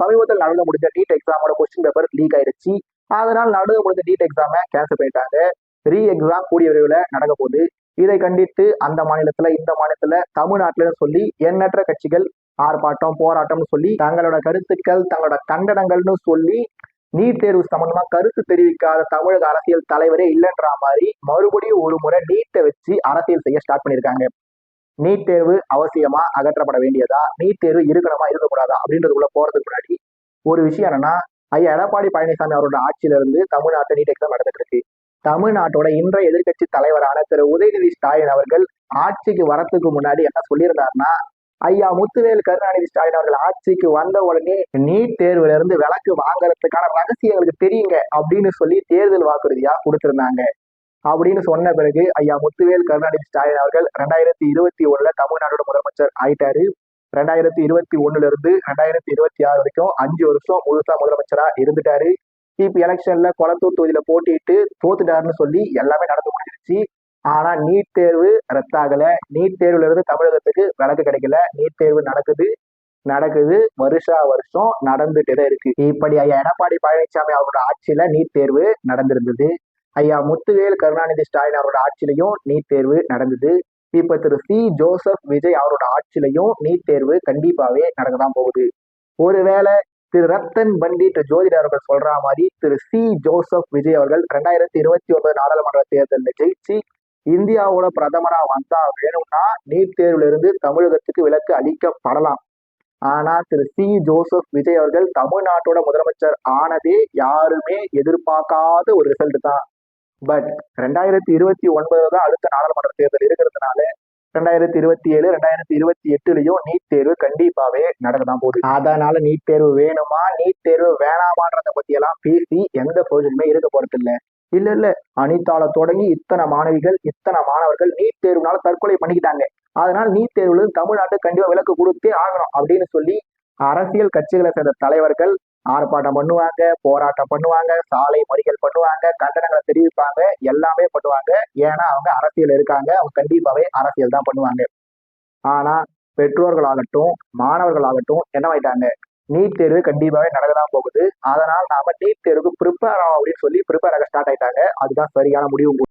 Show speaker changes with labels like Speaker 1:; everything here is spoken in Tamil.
Speaker 1: சமீபத்தில் நடந்து முடிஞ்ச நீட் எக்ஸாமோட கொஸ்டின் பேப்பர் லீக் ஆயிடுச்சு. அதனால் நடந்து முடிஞ்ச நீட் எக்ஸாமை கேன்சல் பண்ணிட்டாங்க. ரீ எக்ஸாம் கூடிய விரைவில் நடக்க போகுது. இதை கண்டித்து அந்த மாநிலத்துல இந்த மாநிலத்துல தமிழ்நாட்டுல சொல்லி எண்ணற்ற கட்சிகள் ஆர்ப்பாட்டம் போராட்டம்னு சொல்லி தங்களோட கருத்துக்கள் தங்களோட கண்டனங்கள்னு சொல்லி நீட் தேர்வு சம்பந்தமா கருத்து தெரிவிக்காத தமிழக அரசியல் தலைவரே இல்லைன்ற மாதிரி மறுபடியும் ஒரு முறை நீட்டை வச்சு அரசியல் செய்ய ஸ்டார்ட் பண்ணியிருக்காங்க. நீட் தேர்வு அவசியமா, அகற்றப்பட வேண்டியதா, நீட் தேர்வு இருக்கணுமா இருக்கக்கூடாதா அப்படின்றதுக்குள்ள போறதுக்கு முன்னாடி ஒரு விஷயம் என்னன்னா, ஐயா எடப்பாடி பழனிசாமி அவரோட ஆட்சியில இருந்து தமிழ்நாட்டு நீட் எக்ஸாம் நடந்துட்டு இருக்கு. தமிழ்நாட்டோட இன்றைய எதிர்கட்சி தலைவரான திரு உதயநிதி ஸ்டாலின் அவர்கள் ஆட்சிக்கு வரத்துக்கு முன்னாடி என்ன சொல்லியிருந்தாருன்னா, ஐயா முத்துவேல் கருணாநிதி ஸ்டாலின் அவர்கள் ஆட்சிக்கு வந்த உடனே நீட் தேர்வுல இருந்து விலக்கு வாங்குறதுக்கான ரகசியம் எங்களுக்கு தெரியுங்க அப்படின்னு சொல்லி தேர்தல் வாக்குறுதியா கொடுத்திருந்தாங்க. அப்படின்னு சொன்ன பிறகு ஐயா முத்துவேல் கருணாநிதி ஸ்டாலின் அவர்கள் 2021 தமிழ்நாட்டோட முதலமைச்சர் ஆயிட்டாரு. 2021 இருந்து 2026 வரைக்கும் 5 வருஷம் முழுசா முதலமைச்சரா இருந்துட்டாரு. இப்ப எலெக்ஷன்ல கொளத்தூர் தொகுதியில போட்டிட்டு தோத்துட்டாருன்னு சொல்லி எல்லாமே நடந்து முடிஞ்சிருச்சு. ஆனா நீட் தேர்வு ரத்தாகல. நீட் தேர்வுல இருந்து தமிழகத்துக்கு விலக்கு கிடைக்கல. நீட் தேர்வு நடக்குது வருஷா வருஷம் நடந்துட்டே இருக்கு. இப்படி ஐயா எடப்பாடி பழனிசாமி அவரோட ஆட்சியில நீட் தேர்வு நடந்திருந்தது. ஐயா முத்துவேல் கருணாநிதி ஸ்டாலின் அவரோட ஆட்சியிலையும் நீட் தேர்வு நடந்தது. இப்ப திரு சி ஜோசப் விஜய் அவரோட ஆட்சியிலையும் நீட் தேர்வு கண்டிப்பாவே நடக்கதான் போகுது. ஒருவேளை திரு ரத்தன் பண்டிட் ஜோதிடர் அவர்கள் சொல்ற மாதிரி திரு சி ஜோசப் விஜய் அவர்கள் 2029 நாடாளுமன்ற தேர்தலில் ஜெயிச்சு இந்தியாவோட பிரதமரா வந்தா வேணும்னா நீட் தேர்வுல இருந்து தமிழகத்துக்கு விலக்கு அளிக்கப்படலாம். ஆனா திரு சி ஜோசப் விஜய் அவர்கள் தமிழ்நாட்டோட முதலமைச்சர் ஆனதே யாருமே எதிர்பார்க்காத ஒரு ரிசல்ட் தான். பட் 2029 தான் அடுத்த நாடாளுமன்ற தேர்தல் இருக்கிறதுனால 2027 2028லயும் நீட் தேர்வு கண்டிப்பாவே நடக்கதான் போகுது. அதனால நீட் தேர்வு வேணுமா நீட் தேர்வு வேணாமான்றத பத்தி எல்லாம் பேசி எந்த பிரயோஜனமே இருக்க போறது இல்ல அனிதால தொடங்கி இத்தனை மாணவிகள் இத்தனை மாணவர்கள் நீட் தேர்வுனால தற்கொலை பண்ணிக்கிட்டாங்க. அதனால நீட் தேர்வுல தமிழ்நாட்டு கண்டிப்பா விலக்கு கொடுத்தே ஆகணும் அப்படின்னு சொல்லி அரசியல் கட்சிகளை சேர்ந்த தலைவர்கள் ஆர்ப்பாட்டம் பண்ணுவாங்க, போராட்டம் பண்ணுவாங்க, சாலை மறியல் பண்ணுவாங்க, கண்டனங்களை தெரிவிப்பாங்க, எல்லாமே பண்ணுவாங்க. ஏன்னா அவங்க அரசியல் இருக்காங்க, அவங்க கண்டிப்பாவே அரசியல் தான் பண்ணுவாங்க. ஆனா பெற்றோர்களாகட்டும் மாணவர்களாகட்டும் என்னவாயிட்டாங்க, நீட் தேர்வு கண்டிப்பாவே நடக்கதான் போகுது. அதனால நாம நீட் தேர்வுக்கு ப்ரிப்பேர் ஆகும் அப்படின்னு சொல்லி ப்ரிப்பேர் ஆக ஸ்டார்ட் ஆயிட்டாங்க. அதுதான் சரியான முடிவு.